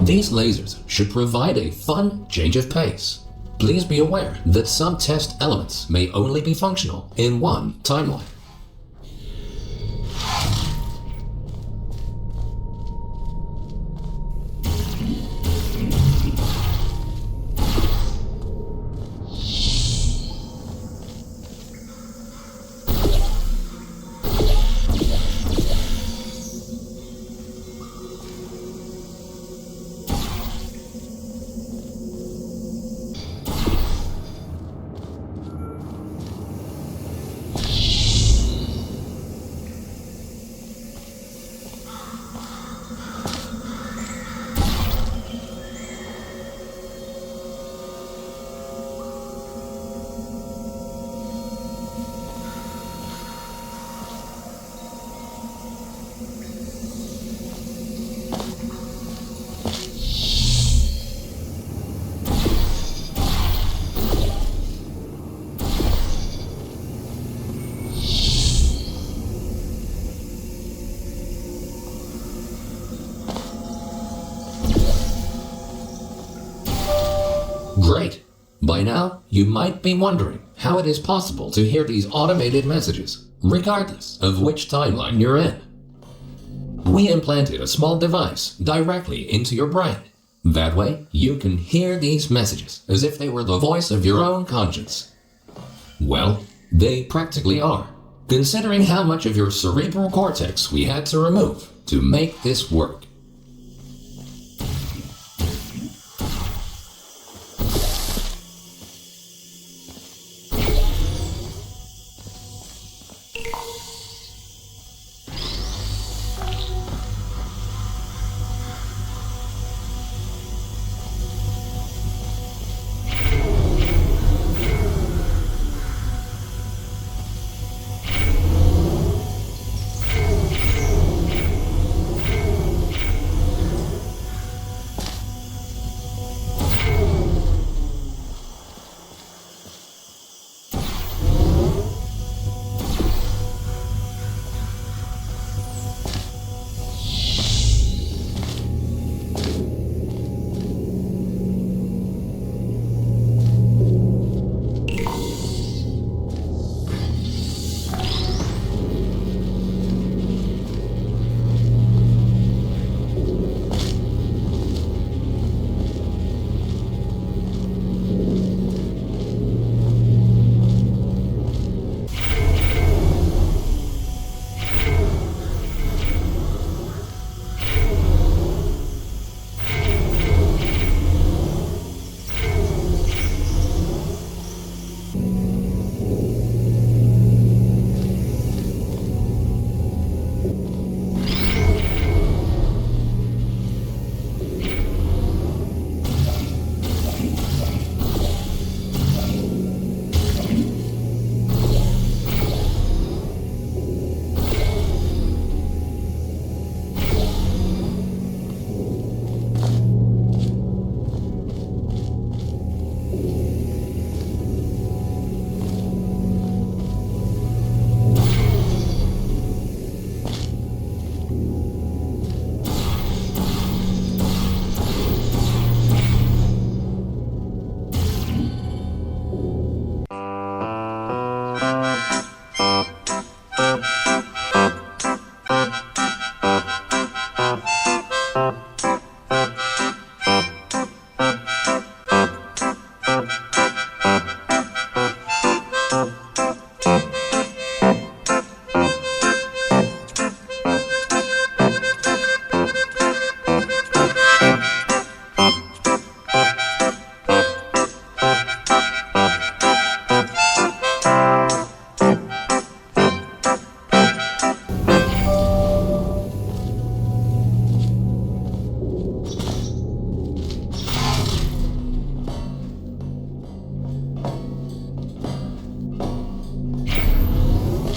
These lasers should provide a fun change of pace. Please be aware that some test elements may only be functional in one timeline. Great! By now, you might be wondering how it is possible to hear these automated messages, regardless of which timeline you're in. We implanted a small device directly into your brain. That way, you can hear these messages as if they were the voice of your own conscience. Well, they practically are, considering how much of your cerebral cortex we had to remove to make this work.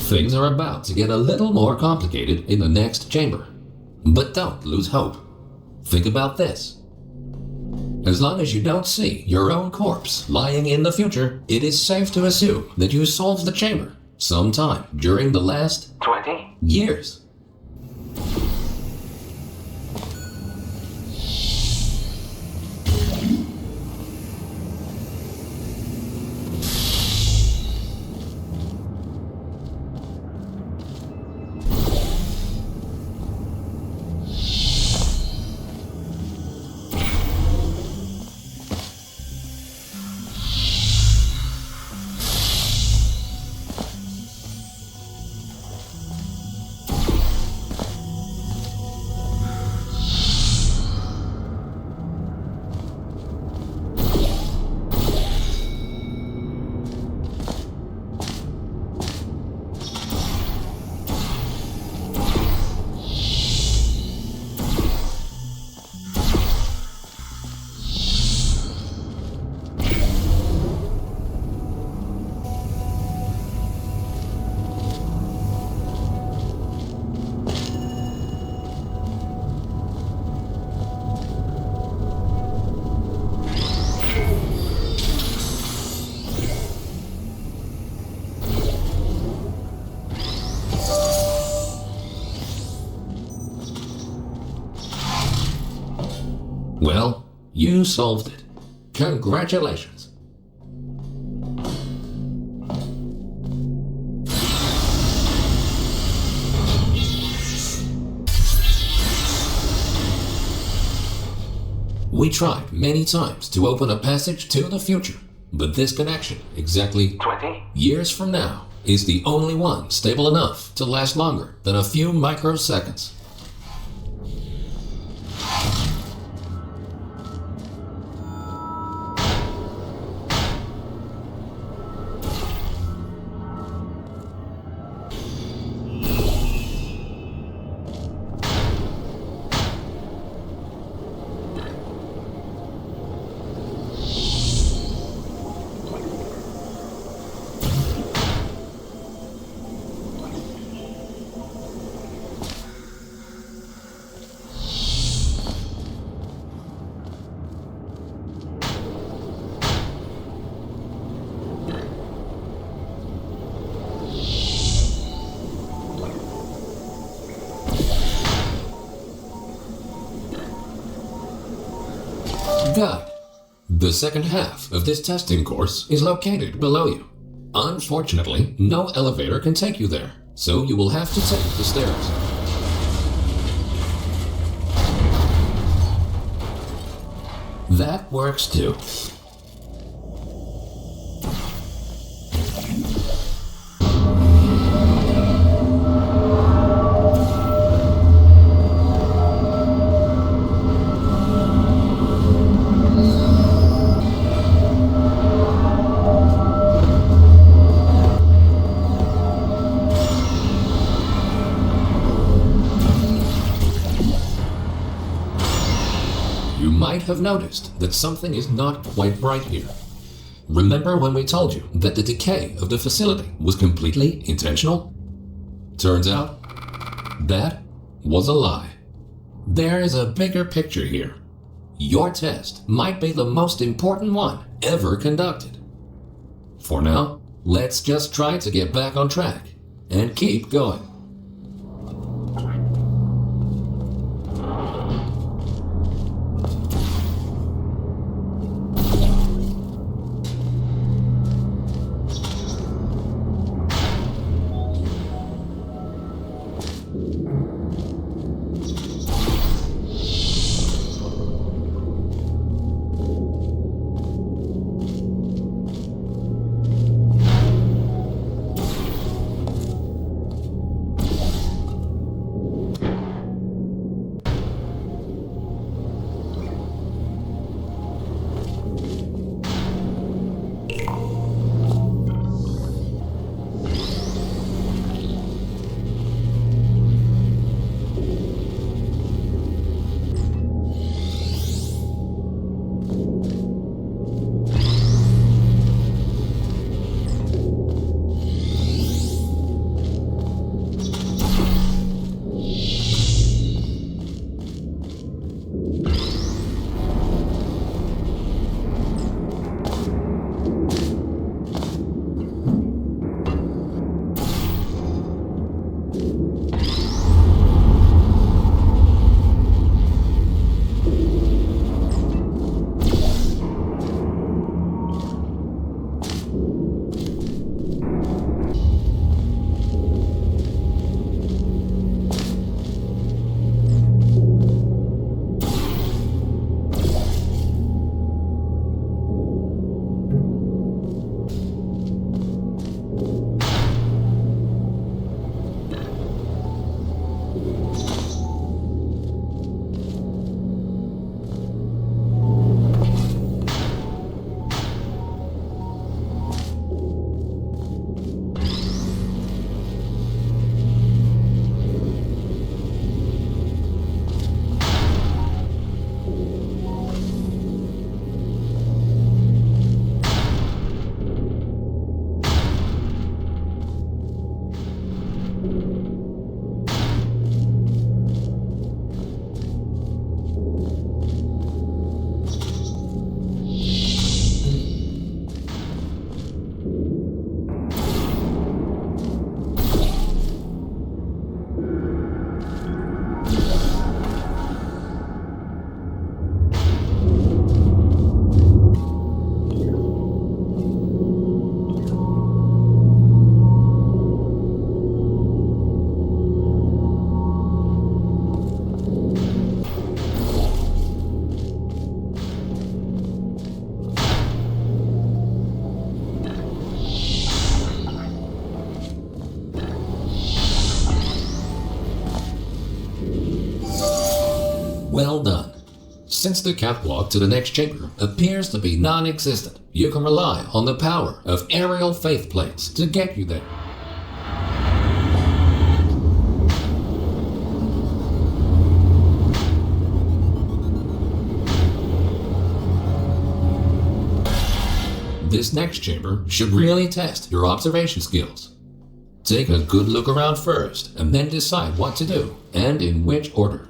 Things are about to get a little more complicated in the next chamber. But don't lose hope. Think about this. As long as you don't see your own corpse lying in the future, it is safe to assume that you solved the chamber sometime during the last 20 years. Well, you solved it. Congratulations. We tried many times to open a passage to the future, but this connection, exactly 20 years from now, is the only one stable enough to last longer than a few microseconds. Good. The second half of this testing course is located below you. Unfortunately, no elevator can take you there, so you will have to take the stairs. That works too. You might have noticed that something is not quite right here. Remember when we told you that the decay of the facility was completely intentional? Turns out, that was a lie. There is a bigger picture here. Your test might be the most important one ever conducted. For now, let's just try to get back on track and keep going. Well done. Since the catwalk to the next chamber appears to be non-existent, you can rely on the power of aerial faith plates to get you there. This next chamber should really test your observation skills. Take a good look around first, and then decide what to do, and in which order.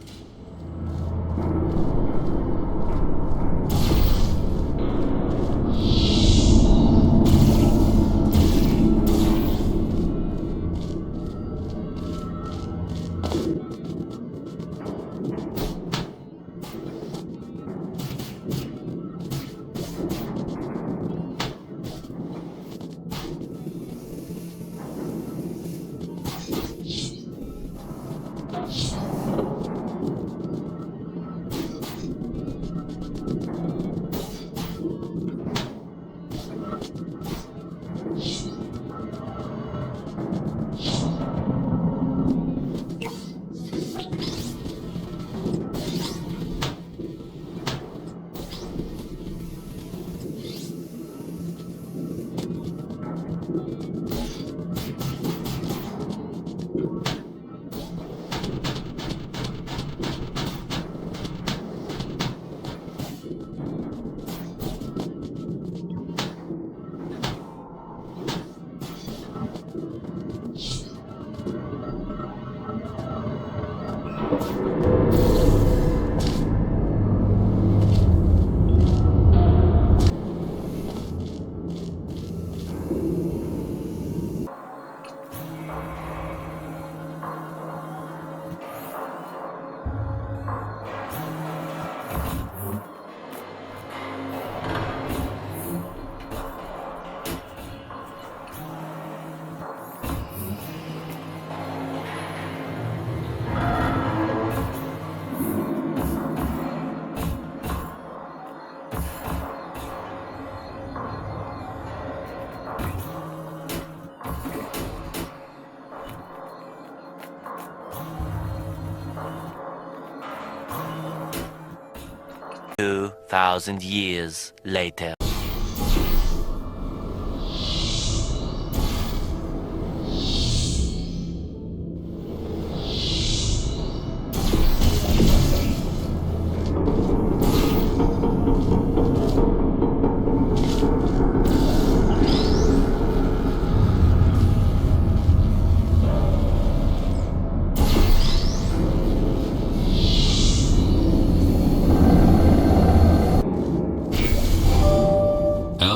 Two 2,000 years later.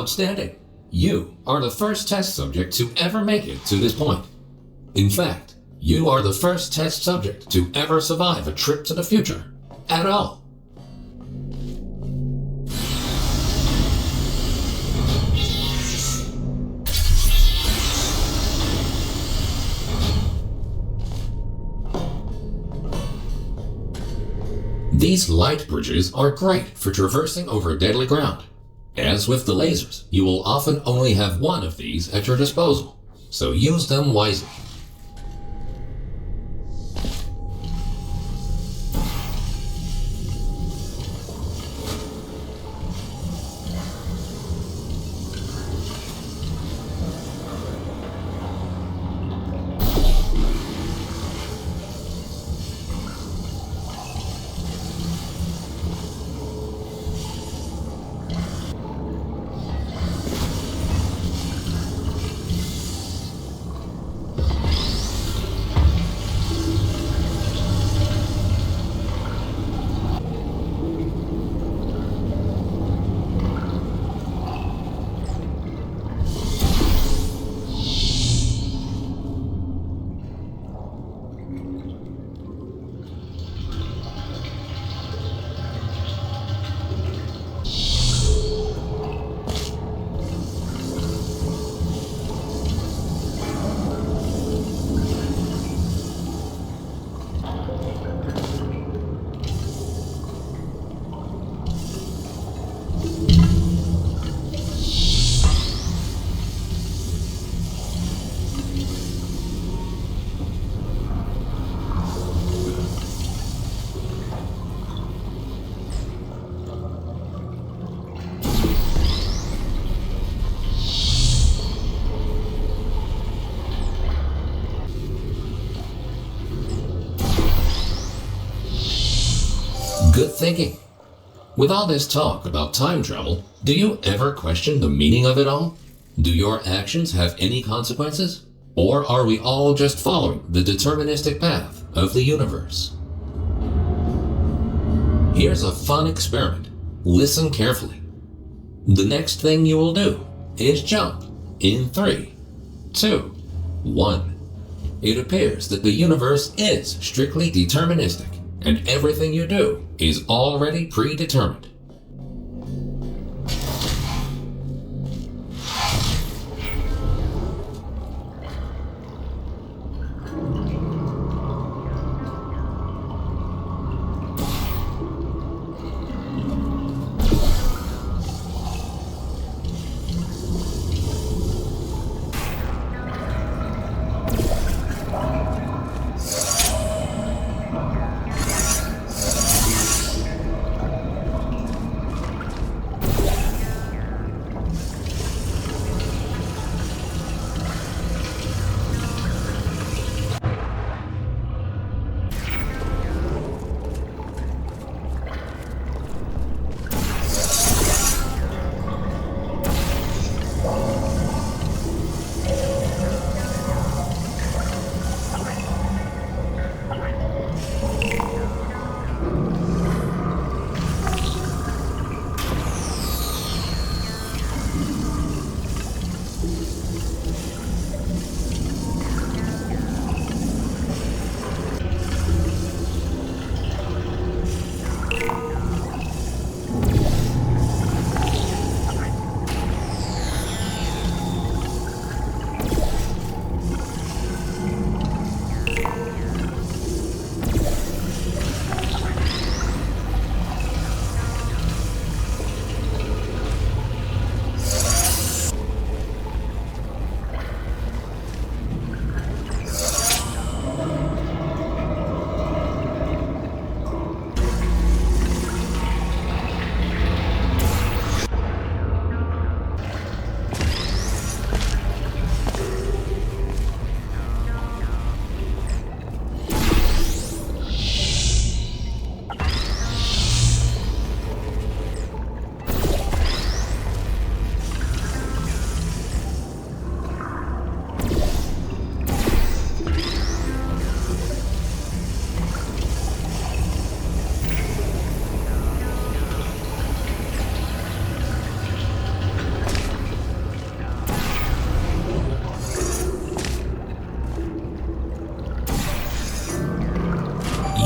Outstanding! You are the first test subject to ever make it to this point. In fact, you are the first test subject to ever survive a trip to the future at all. These light bridges are great for traversing over deadly ground. As with the lasers, you will often only have one of these at your disposal, so use them wisely. Good thinking. With all this talk about time travel, do you ever question the meaning of it all? Do your actions have any consequences? Or are we all just following the deterministic path of the universe? Here's a fun experiment. Listen carefully. The next thing you will do is jump in 3, 2, 1. It appears that the universe is strictly deterministic, and everything you do is already predetermined.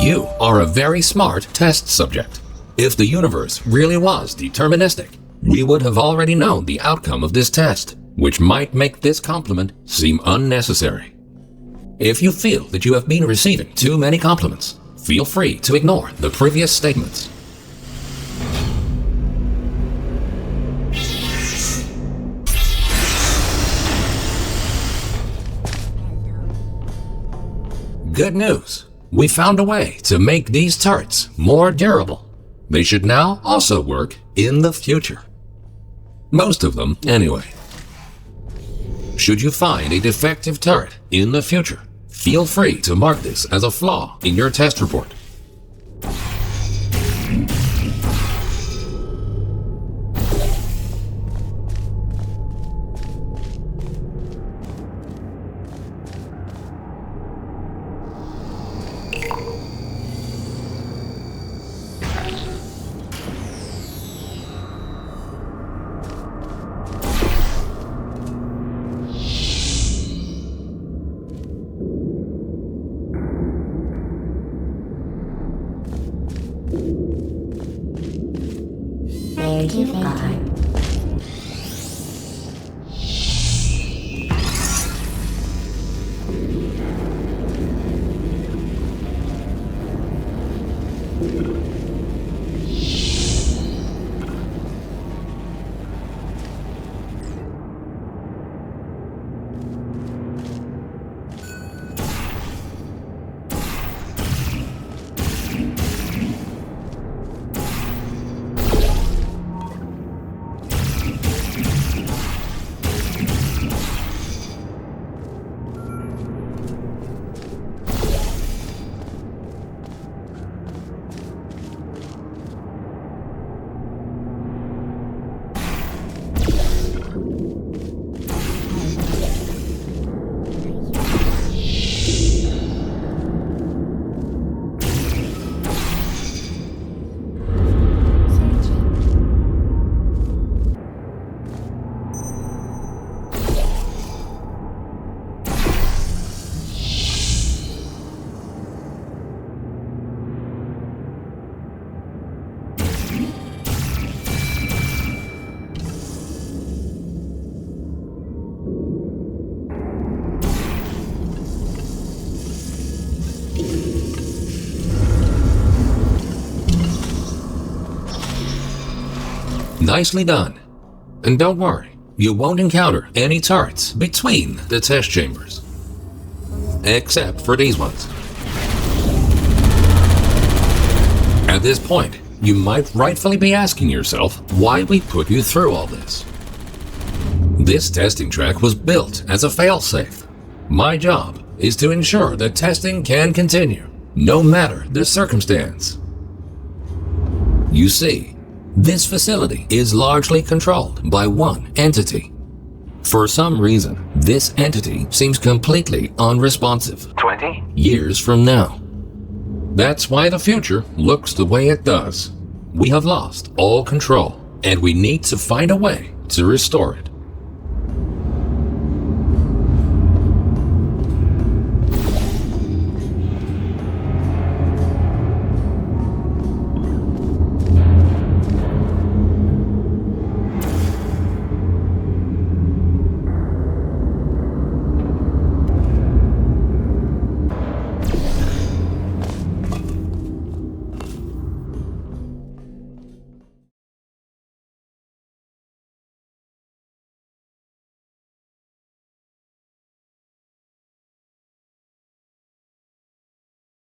You are a very smart test subject. If the universe really was deterministic, we would have already known the outcome of this test, which might make this compliment seem unnecessary. If you feel that you have been receiving too many compliments, feel free to ignore the previous statements. Good news. We found a way to make these turrets more durable. They should now also work in the future. Most of them, anyway. Should you find a defective turret in the future, feel free to mark this as a flaw in your test report. Nicely done. And don't worry, you won't encounter any turrets between the test chambers. Except for these ones. At this point, you might rightfully be asking yourself why we put you through all this. This testing track was built as a failsafe. My job is to ensure that testing can continue, no matter the circumstance. You see, this facility is largely controlled by one entity. For some reason, this entity seems completely unresponsive 20 years from now. That's why the future looks the way it does. We have lost all control, and we need to find a way to restore it.